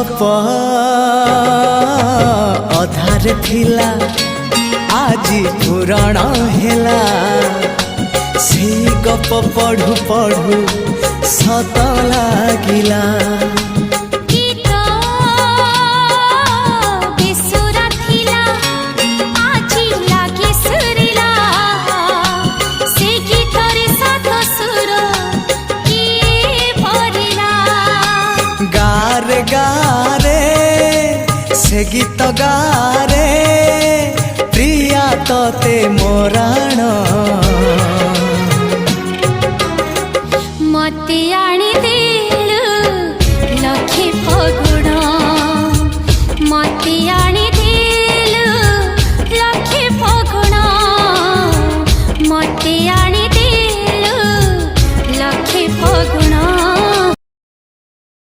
गप अधार थिला आजी पुराण हेला से गप पढ़ु पढ़ु सत लागिला गारे गारे से गीत गारे प्रिया तोते मोराण